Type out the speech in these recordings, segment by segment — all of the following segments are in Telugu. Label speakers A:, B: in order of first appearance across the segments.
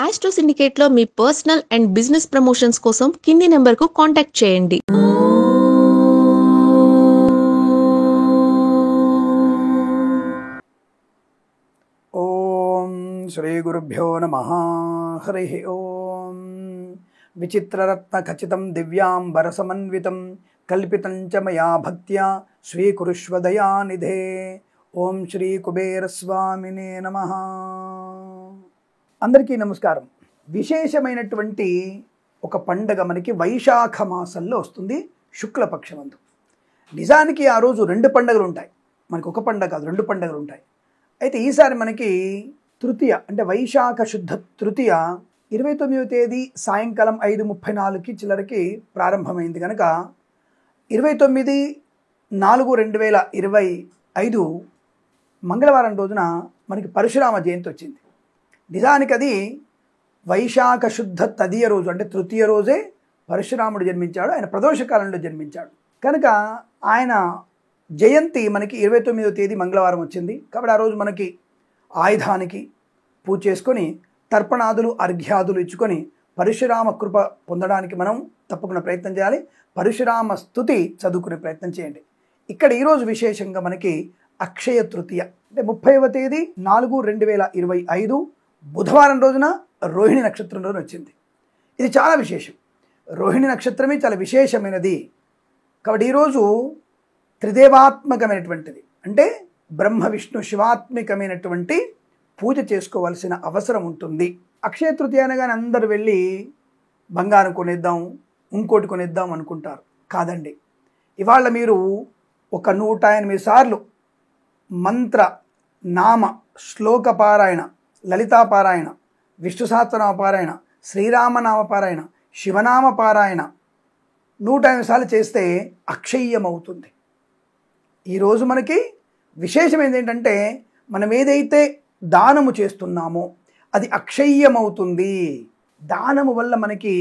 A: ఆస్ట్రో సిండికేట్లో మీ పర్సనల్ అండ్ బిజినెస్ ప్రమోషన్స్ కోసం కింది నెంబర్కు కాంటాక్ట్ చేయండి.
B: ఓం శ్రీ గురుభ్యో నమః. హరి ఓం. విచిత్రరత్న ఖచితం దివ్యాంబర సమన్వితం కల్పితం చ మయా భక్త్యా స్వీకురుష్వ దయానిధే. ఓం శ్రీ కుబేర స్వామినే నమః. అందరికీ నమస్కారం. విశేషమైనటువంటి ఒక పండగ మనకి వైశాఖ మాసంలో వస్తుంది, శుక్లపక్షమందు. నిజానికి ఆ రోజు రెండు పండుగలు ఉంటాయి, మనకి ఒక పండగ కాదు, రెండు పండుగలు ఉంటాయి. అయితే ఈసారి మనకి తృతీయ అంటే వైశాఖ శుద్ధ తృతీయ 29వ తేదీ సాయంకాలం 5:34 చిల్లరకి ప్రారంభమైంది కనుక 29/4/2025 మంగళవారం రోజున మనకి పరశురామ జయంతి వచ్చింది. నిజానికి అది వైశాఖ శుద్ధ తదియ రోజు అంటే తృతీయ రోజే పరశురాముడు జన్మించాడు. ఆయన ప్రదోష కాలంలో జన్మించాడు కనుక ఆయన జయంతి మనకి 29వ తేదీ మంగళవారం వచ్చింది. కాబట్టి ఆ రోజు మనకి ఆయుధానికి పూజ చేసుకొని తర్పణాదులు అర్ఘ్యాదులు ఇచ్చుకొని పరశురామ కృప పొందడానికి మనం తప్పకుండా ప్రయత్నం చేయాలి. పరశురామ స్తుతి చదువుకునే ప్రయత్నం చేయండి. ఇక్కడ ఈరోజు విశేషంగా మనకి అక్షయ తృతీయ అంటే 30వ తేదీ 4/2025 బుధవారం రోజున రోహిణి నక్షత్రం రోజున వచ్చింది. ఇది చాలా విశేషం. రోహిణి నక్షత్రమే చాలా విశేషమైనది. కాబట్టి ఈరోజు త్రిదేవాత్మకమైనటువంటిది అంటే బ్రహ్మ విష్ణు శివాత్మికమైనటువంటి పూజ చేసుకోవాల్సిన అవసరం ఉంటుంది. అక్షయ తృతీయ అనగానే అందరూ వెళ్ళి బంగారం కొనేద్దాం, ఇంకోటి కొనేద్దాం అనుకుంటారు. కాదండి, ఇవాళ మీరు ఒక 108 సార్లు మంత్ర నామ శ్లోక పారాయణ, లలితా పారాయణ, విష్ణు సహస్రనామ పారాయణ, శ్రీరామనామ పారాయణ, శివనామ పారాయణ 108 సార్లు చేస్తే అక్షయ్యమవుతుంది. ఈరోజు మనకి విశేషమైనది ఏంటంటే మనం ఏదైతే దానము చేస్తున్నామో అది అక్షయ్యమవుతుంది. దానము వల్ల మనకి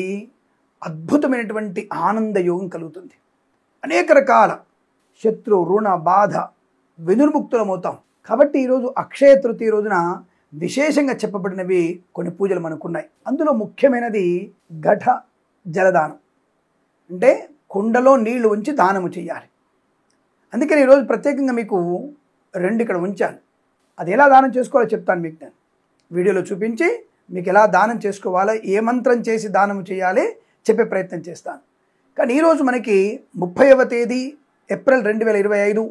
B: అద్భుతమైనటువంటి ఆనంద యోగం కలుగుతుంది. అనేక రకాల శత్రు రుణ బాధ వినుర్ముక్తులమవుతాం. కాబట్టి ఈరోజు అక్షయ తృతీయ రోజున విశేషంగా చెప్పబడినవి కొన్ని పూజలు మనకున్నాయి. అందులో ముఖ్యమైనది ఘట జలదానం అంటే కుండలో నీళ్లు ఉంచి దానము చేయాలి. అందుకని ఈరోజు ప్రత్యేకంగా మీకు 2 ఇక్కడ ఉంచాను. అది ఎలా దానం చేసుకోవాలో చెప్తాను మీకు. నేను వీడియోలో చూపించి మీకు ఎలా దానం చేసుకోవాలో, ఏ మంత్రం చేసి దానం చేయాలి చెప్పే ప్రయత్నం చేస్తాను. కానీ ఈరోజు మనకి 30వ తేదీ ఏప్రిల్ 2025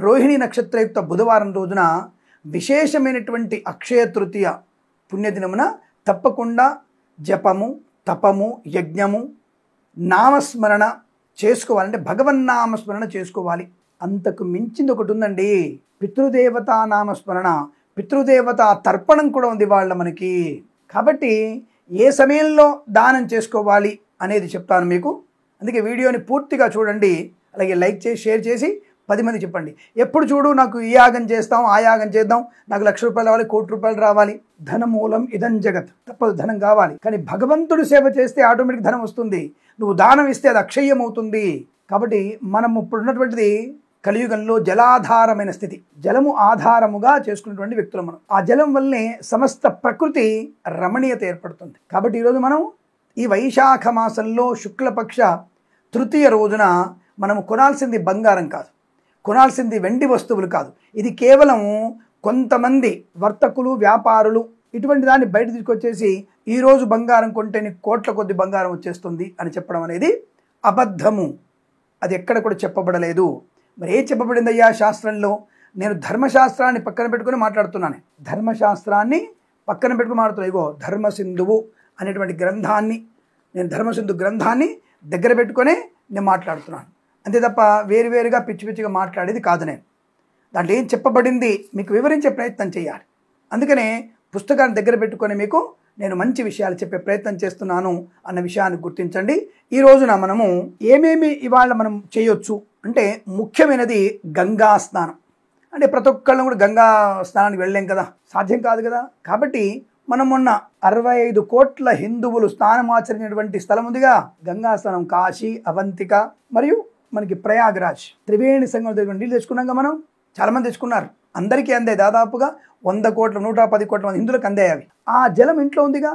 B: రోహిణి నక్షత్రయుక్త బుధవారం రోజున విశేషమైనటువంటి అక్షయ తృతీయ పుణ్యదినమున తప్పకుండా జపము, తపము, యజ్ఞము, నామస్మరణ చేసుకోవాలంటే భగవన్నామస్మరణ చేసుకోవాలి. అంతకు మించింది ఒకటి ఉందండి, పితృదేవతా నామస్మరణ, పితృదేవతా తర్పణం కూడా ఉంది వాళ్ళ మనకి. కాబట్టి ఏ సమయంలో దానం చేసుకోవాలి అనేది చెప్తాను మీకు. అందుకే వీడియోని పూర్తిగా చూడండి, అలాగే లైక్ చేసి షేర్ చేసి 10 మంది చెప్పండి. ఎప్పుడు చూడు నాకు ఈ యాగం చేస్తాం, ఆ యాగం చేద్దాం, నాకు ₹1,00,000 రావాలి, ₹1,00,00,000 రావాలి. ధనమూలం ఇదం జగత్, తప్పదు, ధనం కావాలి. కానీ భగవంతుడు సేవ చేస్తే ఆటోమేటిక్ ధనం వస్తుంది. నువ్వు దానం ఇస్తే అది అక్షయ్యం అవుతుంది. కాబట్టి మనం ఇప్పుడు ఉన్నటువంటిది కలియుగంలో జలాధారమైన స్థితి, జలము ఆధారముగా చేసుకున్నటువంటి వ్యక్తులు మనం. ఆ జలం వల్లనే సమస్త ప్రకృతి రమణీయత ఏర్పడుతుంది. కాబట్టి ఈరోజు మనం ఈ వైశాఖ మాసంలో శుక్లపక్ష తృతీయ రోజున మనము కొనాల్సింది బంగారం కాదు, కొనాల్సింది వెండి వస్తువులు కాదు. ఇది కేవలం కొంతమంది వర్తకులు, వ్యాపారులు ఇటువంటి దాన్ని బయట తీసుకొచ్చేసి ఈరోజు బంగారం కొంటే నీకు కోట్ల కొద్ది బంగారం వచ్చేస్తుంది అని చెప్పడం అనేది అబద్ధము. అది ఎక్కడ కూడా చెప్పబడలేదు. మరి ఏం చెప్పబడిందయ్యా శాస్త్రంలో? నేను ధర్మశాస్త్రాన్ని పక్కన పెట్టుకుని మాట్లాడుతున్నాను. ధర్మశాస్త్రాన్ని పక్కన పెట్టుకుని మాట్లాడుతున్నాను. ఇగో ధర్మసింధువు అనేటువంటి గ్రంథాన్ని, నేను ధర్మసింధు గ్రంథాన్ని దగ్గర పెట్టుకునే నేను మాట్లాడుతున్నాను. అంతే తప్ప వేరువేరుగా పిచ్చి పిచ్చిగా మాట్లాడేది కాదు. నేను దాంట్లో ఏం చెప్పబడింది మీకు వివరించే ప్రయత్నం చేయాలి. అందుకనే పుస్తకాన్ని దగ్గర పెట్టుకొని మీకు నేను మంచి విషయాలు చెప్పే ప్రయత్నం చేస్తున్నాను అన్న విషయాన్ని గుర్తించండి. ఈ రోజున మనము ఏమేమి ఇవాళ మనం చేయొచ్చు అంటే ముఖ్యమైనది గంగా స్నానం. అంటే ప్రతి ఒక్కళ్ళం కూడా గంగా స్నానానికి వెళ్ళలేం కదా, సాధ్యం కాదు కదా. కాబట్టి మనం మొన్న 65 కోట్ల హిందువులు స్నానమాచరించినటువంటి స్థలం ఉందిగా, గంగా స్నానం. కాశీ, అవంతిక మరియు మనకి ప్రయాగరాజ్ త్రివేణి సంగమం దగ్గర నీళ్ళు తెచ్చుకున్నాక మనం చాలామంది తెచ్చుకున్నారు. అందరికీ అందాయి. దాదాపుగా 100 కోట్ల 110 కోట్ల మంది హిందువులకు అందాయి అవి. ఆ జలం ఇంట్లో ఉందిగా,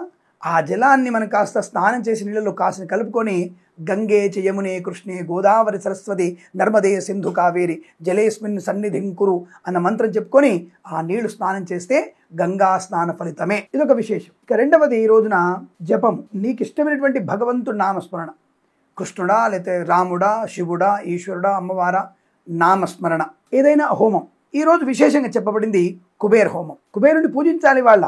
B: ఆ జలాన్ని మనం కాస్త స్నానం చేసి నీళ్ళలో కాసిన కలుపుకొని గంగే చ యమునే కృష్ణే గోదావరి సరస్వతి నర్మదే సింధు కావేరి జలేస్మిన్ సన్నిధిం కురు అన్న మంత్రం చెప్పుకొని ఆ నీళ్లు స్నానం చేస్తే గంగా స్నాన ఫలితమే. ఇదొక విశేషం. ఇక రెండవది, ఈ రోజున జపం, నీకు ఇష్టమైనటువంటి భగవంతుడి నామస్మరణ, కృష్ణుడా లేకపోతే రాముడా, శివుడా, ఈశ్వరుడా, అమ్మవారా, నామస్మరణ, ఏదైనా హోమం. ఈరోజు విశేషంగా చెప్పబడింది కుబేర హోమం. కుబేరుని పూజించాలి, వాళ్ళ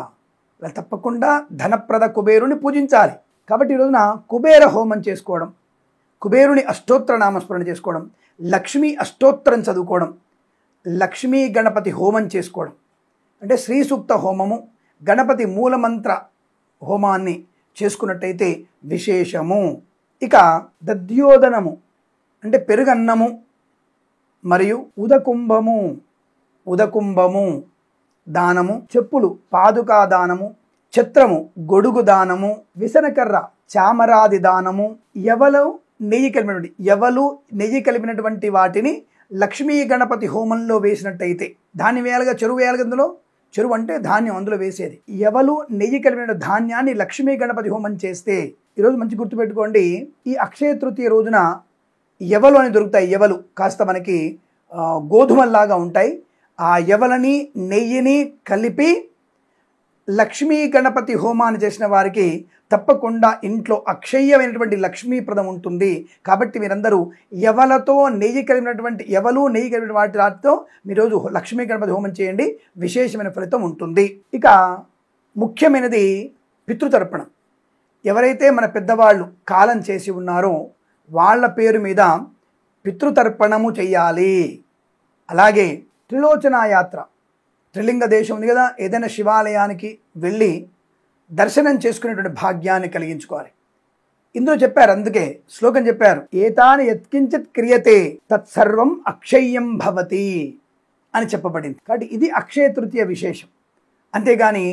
B: తప్పకుండా ధనప్రద కుబేరుని పూజించాలి. కాబట్టి ఈ రోజున కుబేర హోమం చేసుకోవడం, కుబేరుని అష్టోత్తర నామస్మరణ చేసుకోవడం, లక్ష్మీ అష్టోత్తరం చదువుకోవడం, లక్ష్మీ గణపతి హోమం చేసుకోవడం, అంటే శ్రీ సూక్త హోమము, గణపతి మూలమంత్ర హోమాన్ని చేసుకున్నట్టయితే విశేషము. ఇక దధ్యోదనము అంటే పెరుగన్నము మరియు ఉదకుంభము దానము, చెప్పులు పాదుకా దానము, ఛత్రము గొడుగు దానము, విసనకర్ర చామరాది దానము, ఎవలు నెయ్యి కలిపినటువంటి వాటిని లక్ష్మీ గణపతి హోమంలో వేసినట్టయితే, ధాన్యం వేయాలిగా, చెరువు వేయాలి, అందులో చెరువు అంటే ధాన్యం, అందులో వేసేది, ఎవలు నెయ్యి కలిపిన ధాన్యాన్ని లక్ష్మీ గణపతి హోమం చేస్తే, ఈరోజు మంచి గుర్తుపెట్టుకోండి, ఈ అక్షయ తృతీయ రోజున ఎవలు అని దొరుకుతాయి. ఎవలు కాస్త మనకి గోధుమల్లాగా ఉంటాయి. ఆ ఎవలని నెయ్యిని కలిపి లక్ష్మీ గణపతి హోమాన్ని చేసిన వారికి తప్పకుండా ఇంట్లో అక్షయ్యమైనటువంటి లక్ష్మీప్రదం ఉంటుంది. కాబట్టి మీరందరూ ఎవలు నెయ్యి కలిగిన వాటితో మీరోజు లక్ష్మీ గణపతి హోమం చేయండి, విశేషమైన ఫలితం ఉంటుంది. ఇక ముఖ్యమైనది పితృతర్పణం. ఎవరైతే మన పెద్దవాళ్ళు కాలం చేసి ఉన్నారో వాళ్ళ పేరు మీద పితృతర్పణము చెయ్యాలి. అలాగే త్రిలోచన యాత్ర, త్రిలింగ దేశం ఉంది కదా, ఏదైనా శివాలయానికి వెళ్ళి దర్శనం చేసుకునేటువంటి భాగ్యాన్ని కలిగించుకోవాలి. ఇందులో చెప్పారు, అందుకే శ్లోకం చెప్పారు, ఏతాని యత్కించిత్ క్రియతే తత్సర్వం అక్షయ్యం భవతి అని చెప్పబడింది. కాబట్టి ఇది అక్షయ తృతీయ విశేషం. అంతేగాని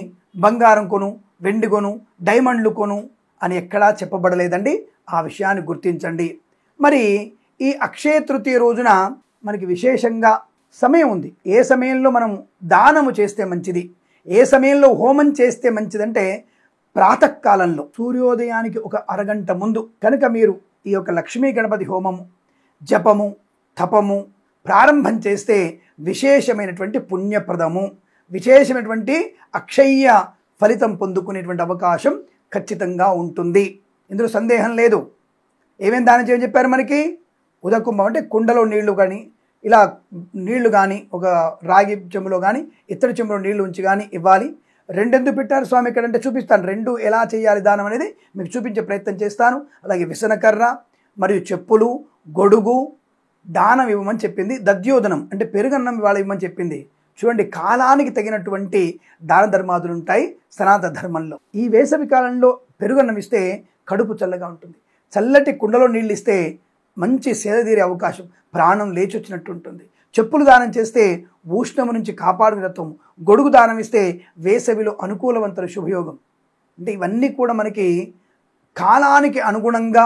B: బంగారం కొను, వెండి కొను, డైమండ్లు కొను అని ఎక్కడా చెప్పబడలేదండి. ఆ విషయాన్ని గుర్తించండి. మరి ఈ అక్షయ తృతీయ రోజున మనకి విశేషంగా సమయం ఉంది. ఏ సమయంలో మనం దానము చేస్తే మంచిది, ఏ సమయంలో హోమం చేస్తే మంచిదంటే ప్రాతకాలంలో సూర్యోదయానికి ఒక అరగంట ముందు కనుక మీరు ఈ యొక్క లక్ష్మీ గణపతి హోమము, జపము, తపము ప్రారంభం చేస్తే విశేషమైనటువంటి పుణ్యప్రదము, విశేషమైనటువంటి అక్షయ్య ఫలితం పొందుకునేటువంటి అవకాశం ఖచ్చితంగా ఉంటుంది. ఇందులో సందేహం లేదు. ఏమేమి దానం చేయని చెప్పారు మనకి? ఉదకుంభం అంటే కుండలో నీళ్లు కానీ, ఇలా నీళ్లు కానీ ఒక రాగి చెంబులో కానీ ఇత్తడి చెంబులో నీళ్లు ఉంచి కానీ ఇవ్వాలి. రెండెందుకు పెట్టారు స్వామి ఇక్కడ అంటే చూపిస్తాను. రెండు ఎలా చేయాలి దానం అనేది మీకు చూపించే ప్రయత్నం చేస్తాను. అలాగే విసనకర్ర మరియు చెప్పులు, గొడుగు దానం ఇవ్వమని చెప్పింది. దధ్యోదనం అంటే పెరుగన్నం ఇవాళ ఇవ్వమని చెప్పింది. చూడండి, కాలానికి తగినటువంటి దాన ధర్మాదులు ఉంటాయి సనాతన ధర్మంలో. ఈ వేసవి కాలంలో పెరుగన్నం ఇస్తే కడుపు చల్లగా ఉంటుంది. చల్లటి కుండలో నీళ్ళు ఇస్తే మంచి సేద తీరే అవకాశం, ప్రాణం లేచి వచ్చినట్టు ఉంటుంది. చెప్పులు దానం చేస్తే ఉష్ణము నుంచి కాపాడుకునేత్వం. గొడుగు దానం ఇస్తే వేసవిలో అనుకూలవంతుల శుభయోగం. అంటే ఇవన్నీ కూడా మనకి కాలానికి అనుగుణంగా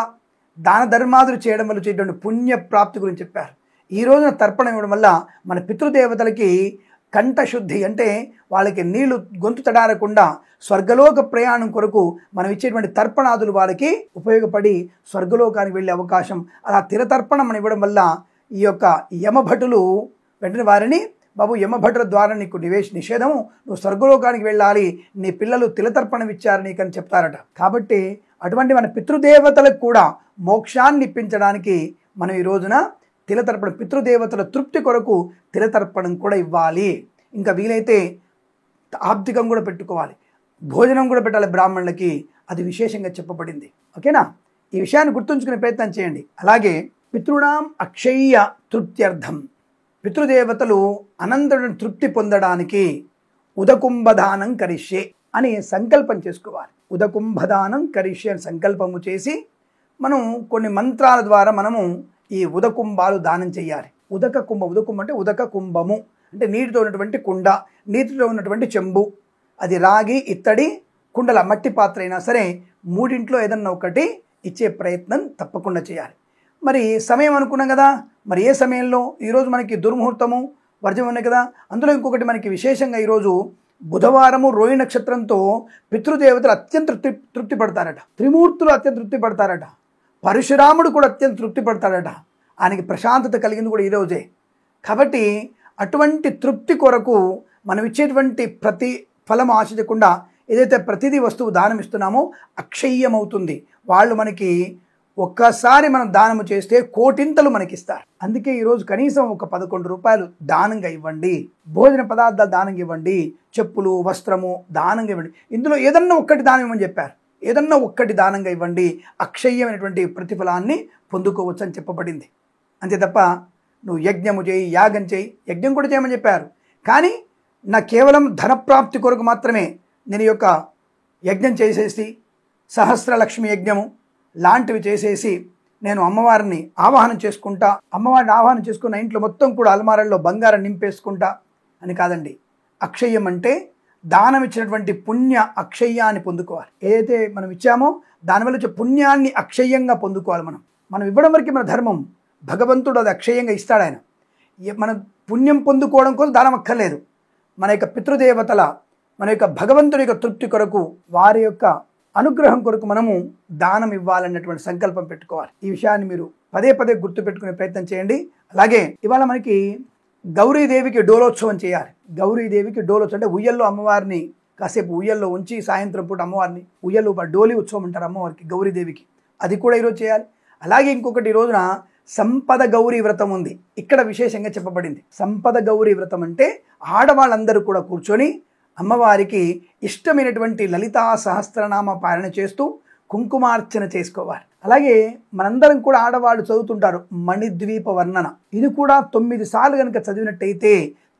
B: దాన ధర్మాదులు చేయడం వల్ల చేసేటువంటి పుణ్య ప్రాప్తి గురించి చెప్పారు. ఈ రోజున తర్పణం ఇవ్వడం వల్ల మన పితృదేవతలకి కంఠశుద్ధి, అంటే వాళ్ళకి నీళ్లు గొంతు తడారకుండా స్వర్గలోక ప్రయాణం కొరకు మనం ఇచ్చేటువంటి తర్పణాదులు వాళ్ళకి ఉపయోగపడి స్వర్గలోకానికి వెళ్ళే అవకాశం. అలా తిరతర్పణం మనం ఇవ్వడం వల్ల ఈ యొక్క యమభటులు వెంటనే వారిని, బాబు యమభటుల ద్వారా నీకు నిషేధము, నువ్వు స్వర్గలోకానికి వెళ్ళాలి, నీ పిల్లలు తిలతర్పణం ఇచ్చారు నీకని చెప్తారట. కాబట్టి అటువంటి మన పితృదేవతలకు కూడా మోక్షాన్ని ఇప్పించడానికి మనం ఈ రోజున తిలతర్పణం, పితృదేవతల తృప్తి కొరకు తిలతర్పణం కూడా ఇవ్వాలి. ఇంకా వీలైతే ఆబ్దికం కూడా పెట్టుకోవాలి, భోజనం కూడా పెట్టాలి బ్రాహ్మణులకి. అది విశేషంగా చెప్పబడింది. ఓకేనా? ఈ విషయాన్ని గుర్తుంచుకునే ప్రయత్నం చేయండి. అలాగే పితృణాం అక్షయ్య తృప్త్యర్థం, పితృదేవతలు అనంతరం తృప్తి పొందడానికి ఉదకుంభదానం కరిష్యే అని సంకల్పం చేసుకోవాలి. ఉదకుంభదానం కరిష్యే అని సంకల్పము చేసి మనం కొన్ని మంత్రాల ద్వారా మనము ఈ ఉదకుంభాలు దానం చేయాలి. ఉదకుంభం అంటే ఉదక కుంభము అంటే నీటితో ఉన్నటువంటి కుండ, నీటితో ఉన్నటువంటి చెంబు, అది రాగి, ఇత్తడి, కుండల మట్టి పాత్ర అయినా సరే మూడింట్లో ఏదన్నా ఒకటి ఇచ్చే ప్రయత్నం తప్పకుండా చేయాలి. మరి సమయం అనుకున్నాం కదా, మరి ఏ సమయంలో? ఈరోజు మనకి దుర్ముహూర్తము, వర్జం ఉన్నాయి కదా. అందులో ఇంకొకటి మనకి విశేషంగా ఈరోజు బుధవారము రోహిణి నక్షత్రంతో పితృదేవతలు అత్యంత తృప్తి పడతారట. త్రిమూర్తులు అత్యంత తృప్తి పడతారట. పరశురాముడు కూడా అత్యంత తృప్తి పడతాడట. ఆయనకి ప్రశాంతత కలిగింది కూడా ఈరోజే. కాబట్టి అటువంటి తృప్తి కొరకు మనం ఇచ్చేటువంటి ప్రతి ఫలం ఆశించకుండా ఏదైతే ప్రతిదీ వస్తువు దానం ఇస్తున్నామో అక్షయ్యమవుతుంది. వాళ్ళు మనకి ఒక్కసారి మనం దానము చేస్తే కోటింతలు మనకిస్తారు. అందుకే ఈరోజు కనీసం ఒక 11 రూపాయలు దానంగా ఇవ్వండి. భోజన పదార్థాలు దానంగా ఇవ్వండి. చెప్పులు, వస్త్రము దానంగా ఇవ్వండి. ఇందులో ఏదన్నా ఒక్కటి దానం ఇవ్వమని చెప్పారు. ఏదన్నా ఒక్కటి దానంగా ఇవ్వండి. అక్షయ్యమైనటువంటి ప్రతిఫలాన్ని పొందుకోవచ్చు అని చెప్పబడింది. అంతే తప్ప నువ్వు యజ్ఞము చేయి, యాగం చేయి, యజ్ఞం కూడా చేయమని చెప్పారు. కానీ నా కేవలం ధనప్రాప్తి కొరకు మాత్రమే నేను యొక్క యజ్ఞం చేసేసి సహస్రలక్ష్మి యజ్ఞము లాంటివి చేసేసి నేను అమ్మవారిని ఆవాహనం చేసుకుంటా, అమ్మవారిని ఆవాహనం చేసుకున్న ఇంట్లో మొత్తం కూడా అల్మారాల్లో బంగారం నింపేసుకుంటా అని కాదండి. అక్షయ్యం అంటే దానం ఇచ్చినటువంటి పుణ్య అక్షయ్యాన్ని పొందుకోవాలి. ఏదైతే మనం ఇచ్చామో దానివల్ల వచ్చే పుణ్యాన్ని అక్షయ్యంగా పొందుకోవాలి. మనం ఇవ్వడం వరకు మన ధర్మం. భగవంతుడు అది అక్షయంగా ఇస్తాడు. ఆయన మనం పుణ్యం పొందుకోవడం కోసం దానం అక్కర్లేదు. మన యొక్క పితృదేవతల, మన యొక్క భగవంతుడి యొక్క తృప్తి కొరకు, వారి యొక్క అనుగ్రహం కొరకు మనము దానం ఇవ్వాలన్నటువంటి సంకల్పం పెట్టుకోవాలి. ఈ విషయాన్ని మీరు పదే పదే గుర్తుపెట్టుకునే ప్రయత్నం చేయండి. అలాగే ఇవాళ మనకి గౌరీదేవికి డోలోత్సవం చేయాలి. గౌరీదేవికి డోలోత్సవం అంటే ఉయ్యల్లో అమ్మవారిని కాసేపు ఉయ్యల్లో ఉంచి సాయంత్రం పూట అమ్మవారిని ఉయ్యల్లో డోలి ఉత్సవం అంటారు అమ్మవారికి, గౌరీదేవికి. అది కూడా ఈరోజు చేయాలి. అలాగే ఇంకొకటి, ఈ రోజున సంపద గౌరీ వ్రతం ఉంది. ఇక్కడ విశేషంగా చెప్పబడింది. సంపద గౌరీ వ్రతం అంటే ఆడవాళ్ళందరూ కూడా కూర్చొని అమ్మవారికి ఇష్టమైనటువంటి లలితా సహస్రనామ పాలన చేస్తూ కుంకుమార్చన చేసుకోవాలి. అలాగే మనందరం కూడా ఆడవాళ్ళు చదువుతుంటారు మణిద్వీప వర్ణన. ఇది కూడా 9 సార్లు కనుక చదివినట్టయితే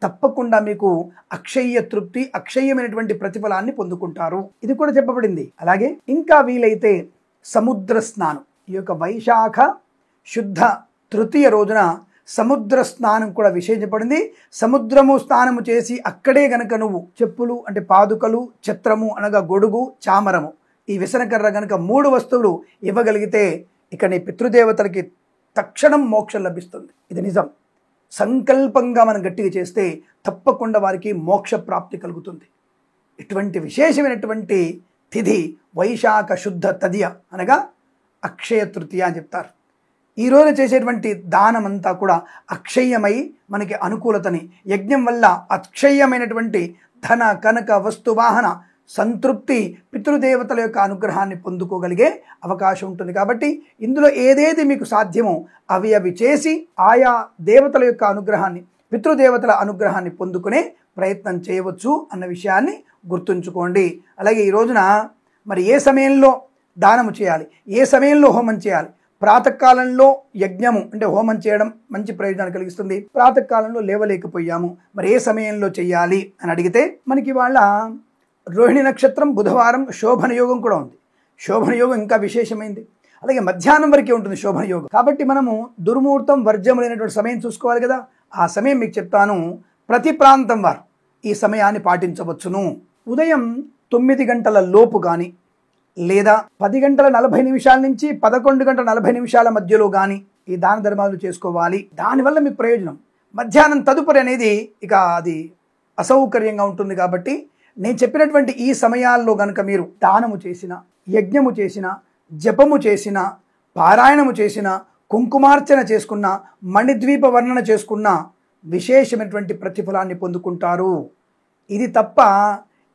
B: తప్పకుండా మీకు అక్షయ్య తృప్తి, అక్షయ్యమైనటువంటి ప్రతిఫలాన్ని పొందుకుంటారు. ఇది కూడా చెప్పబడింది. అలాగే ఇంకా వీలైతే సముద్ర స్నానం, ఈ యొక్క వైశాఖ శుద్ధ తృతీయ రోజున సముద్ర స్నానం కూడా విశేషపడింది. సముద్రము స్నానము చేసి అక్కడే గనక నువ్వు చెప్పులు అంటే పాదుకలు, ఛత్రము అనగా గొడుగు, చామరము, ఈ విసనకర్ర గనక 3 వస్తువులు ఇవ్వగలిగితే ఇక నీ పితృదేవతలకి తక్షణం మోక్షం లభిస్తుంది. ఇది నిజం. సంకల్పంగా మనం గట్టిగా చేస్తే తప్పకుండా వారికి మోక్ష ప్రాప్తి కలుగుతుంది. ఇటువంటి విశేషమైనటువంటి తిథి వైశాఖ శుద్ధ తదియ అనగా అక్షయ తృతీయ అని చెప్తారు. ఈ రోజు చేసేటువంటి దానం అంతా కూడా అక్షయ్యమై మనకి అనుకూలతని, యజ్ఞం వల్ల అక్షయ్యమైనటువంటి ధన కనక వస్తువాహన సంతృప్తి, పితృదేవతల యొక్క అనుగ్రహాన్ని పొందుకోగలిగే అవకాశం ఉంటుంది. కాబట్టి ఇందులో ఏదేది మీకు సాధ్యమో అవి చేసి ఆయా దేవతల యొక్క అనుగ్రహాన్ని, పితృదేవతల అనుగ్రహాన్ని పొందుకునే ప్రయత్నం చేయవచ్చు అన్న విషయాన్ని గుర్తుంచుకోండి. అలాగే ఈ రోజున మరి ఏ సమయంలో దానము చేయాలి, ఏ సమయంలో హోమం చేయాలి? ప్రాతకాలంలో యజ్ఞము అంటే హోమం చేయడం మంచి ప్రయోజనాలు కలిగిస్తుంది. ప్రాతకాలంలో లేవలేకపోయాము, మరి ఏ సమయంలో చేయాలి అని అడిగితే మనకి వాళ్ళ రోహిణి నక్షత్రం, బుధవారం, శోభన యోగం కూడా ఉంది. శోభన యోగం ఇంకా విశేషమైంది. అలాగే మధ్యాహ్నం వరకే ఉంటుంది శోభన యోగం. కాబట్టి మనము దుర్ముహూర్తం, వర్జం లేనటువంటి సమయం చూసుకోవాలి కదా. ఆ సమయం మీకు చెప్తాను. ప్రతి ప్రాంతం వారు ఈ సమయాన్ని పాటించవచ్చును. ఉదయం 9 గంటల లోపు కానీ లేదా 10 గంటల 40 నిమిషాల నుంచి 11 గంటల 40 నిమిషాల మధ్యలో కానీ ఈ దాన ధర్మాలు చేసుకోవాలి. దానివల్ల మీకు ప్రయోజనం. మధ్యాహ్నం తదుపరి అనేది ఇక అది అసౌకర్యంగా ఉంటుంది. కాబట్టి నేను చెప్పినటువంటి ఈ సమయాల్లో కనుక మీరు దానము చేసిన, యజ్ఞము చేసిన, జపము చేసిన, పారాయణము చేసిన, కుంకుమార్చన చేసుకున్న, మణిద్వీప వర్ణన చేసుకున్న విశేషమైనటువంటి ప్రతిఫలాన్ని పొందుకుంటారు. ఇది తప్ప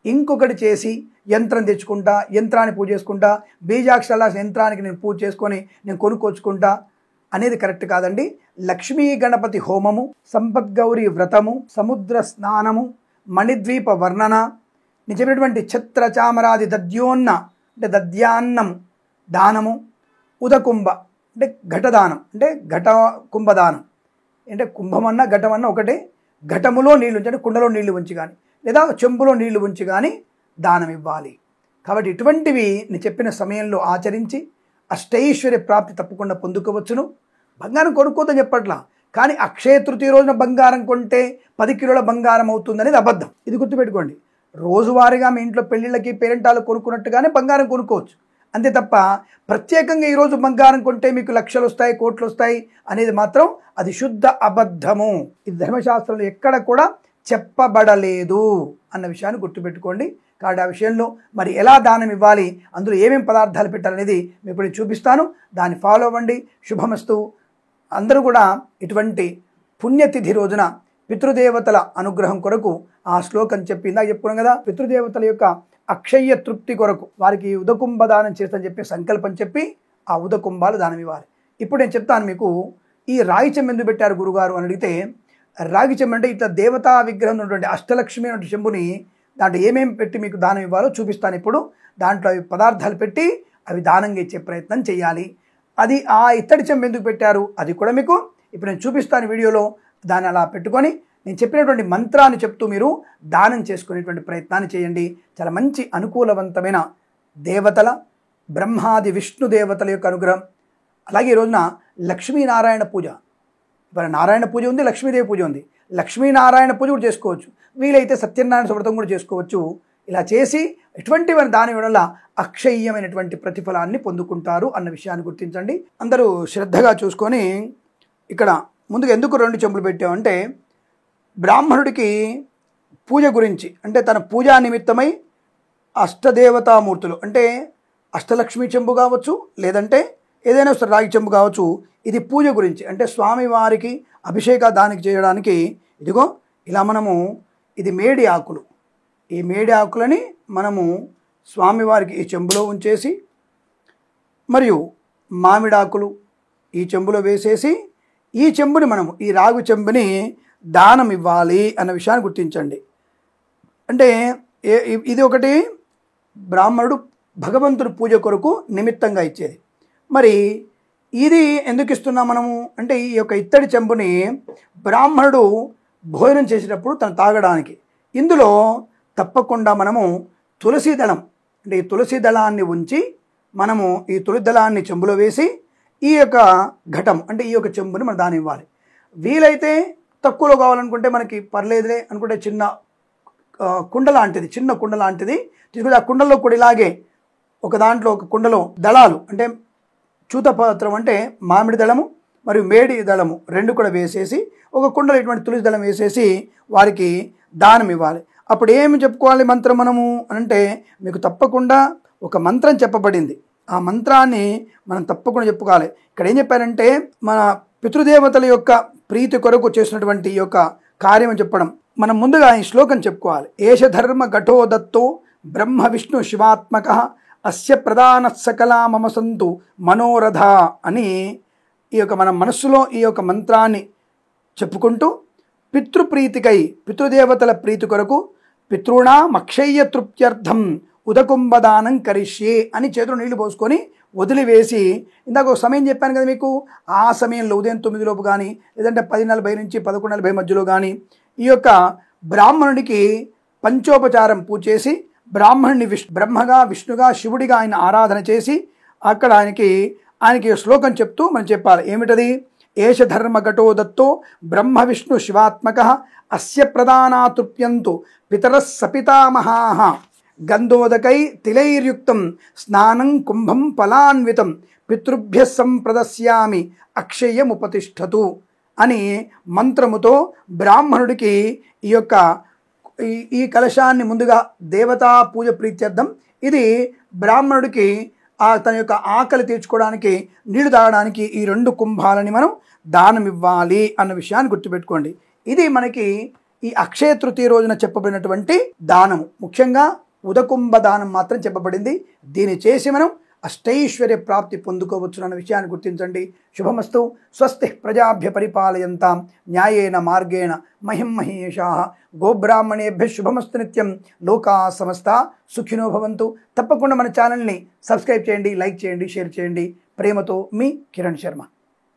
B: ఇంకొకటి చేసి యంత్రం తెచ్చుకుంటా, యంత్రాన్ని పూజ చేసుకుంటా, బీజాక్షరాల యంత్రానికి నేను పూజ చేసుకొని నేను కొనుక్కొచ్చుకుంటా అనేది కరెక్ట్ కాదండి. లక్ష్మీ గణపతి హోమము, సంపద్గౌరీ వ్రతము, సముద్ర స్నానము, మణిద్వీప వర్ణన, నిజమైనటువంటి ఛత్ర చామరాది దద్యోన్న అంటే దద్యాన్నం దానము, ఉదకుంభ అంటే ఘటదానం అంటే ఘట కుంభదానం అంటే కుంభమన్నా ఘటమన్నా ఒకటే. ఘటములో నీళ్లు ఉంచి అంటే కుండలో నీళ్లు ఉంచి కానీ లేదా చెంబులో నీళ్లు ఉంచి కానీ దానం ఇవ్వాలి. కాబట్టి ఇటువంటివి నేను చెప్పిన సమయంలో ఆచరించి అష్టైశ్వర్య ప్రాప్తి తప్పకుండా పొందుకోవచ్చును. బంగారం కొనుక్కోదని చెప్పట్లా, కానీ అక్షయ తృతీయ రోజున బంగారం కొంటే 10 కిలోల బంగారం అవుతుంది అనేది అబద్ధం. ఇది గుర్తుపెట్టుకోండి. రోజువారీగా మీ ఇంట్లో పెళ్లిళ్ళకి, పేరెంటాలు కొనుక్కున్నట్టుగానే బంగారం కొనుక్కోవచ్చు. అంతే తప్ప ప్రత్యేకంగా ఈరోజు బంగారం కొంటే మీకు లక్షలు వస్తాయి, కోట్లు వస్తాయి అనేది మాత్రం అది శుద్ధ అబద్ధము. ఇది ధర్మశాస్త్రంలో ఎక్కడ కూడా చెప్పబడలేదు అన్న విషయాన్ని గుర్తుపెట్టుకోండి. కాబట్టి ఆ విషయంలో మరి ఎలా దానం ఇవ్వాలి, అందులో ఏమేమి పదార్థాలు పెట్టాలనేది మీకు ఇప్పుడు చూపిస్తాను. దాన్ని ఫాలో అవ్వండి. శుభమస్తు. అందరూ కూడా ఇటువంటి పుణ్యతిథి రోజున పితృదేవతల అనుగ్రహం కొరకు ఆ శ్లోకం చెప్పి ఇందాక చెప్పుకున్నాం కదా, పితృదేవతల యొక్క అక్షయ్య తృప్తి కొరకు వారికి ఉదకుంభ దానం చేస్తని చెప్పి సంకల్పం చెప్పి ఆ ఉదకుంభాలు దానం ఇవ్వాలి. ఇప్పుడు నేను చెప్తాను మీకు, ఈ రాగి చెంబు ఎందుకు పెట్టారు గురుగారు అని అడిగితే, రాగి చెంబు అంటే ఇట్లా దేవతా విగ్రహం ఉన్నటువంటి అష్టలక్ష్మి అనే చెంబుని దాంట్లో ఏమేమి పెట్టి మీకు దానం ఇవ్వాలో చూపిస్తాను. ఇప్పుడు దాంట్లో అవి పదార్థాలు పెట్టి అవి దానంగా ఇచ్చే ప్రయత్నం చేయాలి. అది ఆ ఇత్తడి చెంబు ఎందుకు పెట్టారు అది కూడా మీకు ఇప్పుడు నేను చూపిస్తాను వీడియోలో. దాన్ని అలా పెట్టుకొని నేను చెప్పినటువంటి మంత్రాన్ని చెప్తూ మీరు దానం చేసుకునేటువంటి ప్రయత్నాన్ని చేయండి. చాలా మంచి అనుకూలవంతమైన దేవతల, బ్రహ్మాది విష్ణు దేవతల యొక్క అనుగ్రహం. అలాగే ఈ రోజున లక్ష్మీనారాయణ పూజ, ఇవాళ నారాయణ పూజ ఉంది, లక్ష్మీదేవి పూజ ఉంది. లక్ష్మీనారాయణ పూజ కూడా చేసుకోవచ్చు, వీలైతే సత్యనారాయణ వ్రతం కూడా చేసుకోవచ్చు. ఇలా చేసి ఎటువంటి దాని వల్ల అక్షయ్యమైనటువంటి ప్రతిఫలాన్ని పొందుకుంటారు అన్న విషయాన్ని గుర్తించండి. అందరూ శ్రద్ధగా చూసుకొని, ఇక్కడ ముందుగా ఎందుకు 2 చెంబులు పెట్టామంటే, బ్రాహ్మణుడికి పూజ గురించి, అంటే తన పూజా నిమిత్తమై అష్టదేవతామూర్తులు అంటే అష్టలక్ష్మి చెంబు కావచ్చు, లేదంటే ఏదైనా రాగి చెంబు కావచ్చు, ఇది పూజ గురించి అంటే స్వామివారికి అభిషేక దానికి చేయడానికి. ఇదిగో ఇలా మనము, ఇది మేడి ఆకులు, ఈ మేడి ఆకులని మనము స్వామివారికి ఈ చెంబులో ఉంచేసి, మరియు మామిడాకులు ఈ చెంబులో వేసేసి, ఈ చెంబుని మనము ఈ రాగు చెంబుని దానం ఇవ్వాలి అన్న విషయాన్ని గుర్తించండి. అంటే ఇది ఒకటి బ్రాహ్మణుడు భగవంతుడి పూజ కొరకు నిమిత్తంగా ఇచ్చేది. మరి ఇది ఎందుకు ఇస్తున్నాం మనము అంటే, ఈ యొక్క ఇత్తడి చెంబుని బ్రాహ్మణుడు భోజనం చేసేటప్పుడు తను తాగడానికి. ఇందులో తప్పకుండా మనము తులసి దళం, అంటే ఈ తులసి దళాన్ని ఉంచి మనము ఈ తులసి దళాన్ని చెంబులో వేసి ఈ యొక్క ఘటం అంటే ఈ యొక్క చెంబుని మనం దాని ఇవ్వాలి. వీలైతే తక్కువలో కావాలనుకుంటే మనకి పర్లేదులే అనుకుంటే చిన్న కుండ లాంటిది, చిన్న కుండ లాంటిది తీసుకుంటే ఆ కుండలో కూడా ఇలాగే ఒక దాంట్లో ఒక కుండలో దళాలు అంటే చూతపత్రం అంటే మామిడి దళము మరియు మేడి దళము 2 కూడా వేసేసి ఒక కుండలో ఇటువంటి తులసి దళం వేసేసి వారికి దానం ఇవ్వాలి. అప్పుడు ఏమి చెప్పుకోవాలి మంత్రం మనము అంటే, మీకు తప్పకుండా ఒక మంత్రం చెప్పబడింది, ఆ మంత్రాన్ని మనం తప్పకుండా చెప్పుకోవాలి. ఇక్కడ ఏం చెప్పారంటే, మన పితృదేవతల యొక్క ప్రీతి కొరకు చేసినటువంటి ఈ యొక్క కార్యం చెప్పడం. మనం ముందుగా ఈ శ్లోకం చెప్పుకోవాలి. ఏష ధర్మ ఘటో దత్తో బ్రహ్మ విష్ణు శివాత్మక అస్య ప్రధాన సకలా మమ సంతు మనోరథ అని ఈ యొక్క మన మనస్సులో ఈ యొక్క మంత్రాన్ని చెప్పుకుంటూ పితృప్రీతికై, పితృదేవతల ప్రీతి కొరకు పితృణాం అక్షయ్య తృప్త్యర్థం ఉదకుంభదానం కరిష్యే అని చేతులు నీళ్లు పోసుకొని వదిలివేసి, ఇందాక ఒక సమయం చెప్పాను కదా మీకు, ఆ సమయంలో ఉదయం 9 లోపు కానీ లేదంటే 10:40 నుంచి 11:40 మధ్యలో కానీ ఈ యొక్క బ్రాహ్మణుడికి పంచోపచారం పూజ చేసి, బ్రాహ్మణుని బ్రహ్మగా విష్ణుగా శివుడిగా ఆయన ఆరాధన చేసి, అక్కడ ఆయనకి శ్లోకం చెప్తూ మనం చెప్పాలి. ఏమిటది? ఏష ధర్మ ఘటో దత్తో బ్రహ్మ విష్ణు శివాత్మక అస్య ప్రధానాతృప్యంతు పితరః సపితామహాః గంధోదకై తిలైర్యుక్తం స్నానం కుంభం ఫలాన్వితం పితృభ్య సంప్రదస్యామి అక్షయముపతిష్ఠతు అని మంత్రముతో బ్రాహ్మణుడికి ఈ కలశాన్ని ముందుగా దేవతా పూజ ప్రీత్యర్థం, ఇది బ్రాహ్మణుడికి తన యొక్క ఆకలి తీర్చుకోవడానికి, నీళ్లు తాగడానికి ఈ 2 కుంభాలని మనం దానం ఇవ్వాలి అన్న విషయాన్ని గుర్తుపెట్టుకోండి. ఇది మనకి ఈ అక్షయ తృతీయ రోజున చెప్పబడినటువంటి దానము. ముఖ్యంగా ఉదకుంభ దానం మాత్రం చెప్పబడింది. దీన్ని చేసి మనం అష్టైశ్వర్య ప్రాప్తి పొందుకోవచ్చు అన్న విషయాన్ని గుర్తించండి. శుభమస్తు. స్వస్తి ప్రజాభ్య పరిపాలయంతాం న్యాయేన మార్గేణ మహిం మహేషాః గోబ్రాహ్మణేభ్య శుభమస్తు నిత్యం. లోకా సమస్తా సుఖినో భవంతు. తప్పకుండా మన ఛానల్ని సబ్స్క్రైబ్ చేయండి, లైక్ చేయండి, షేర్ చేయండి. ప్రేమతో మీ కిరణ్ శర్మ.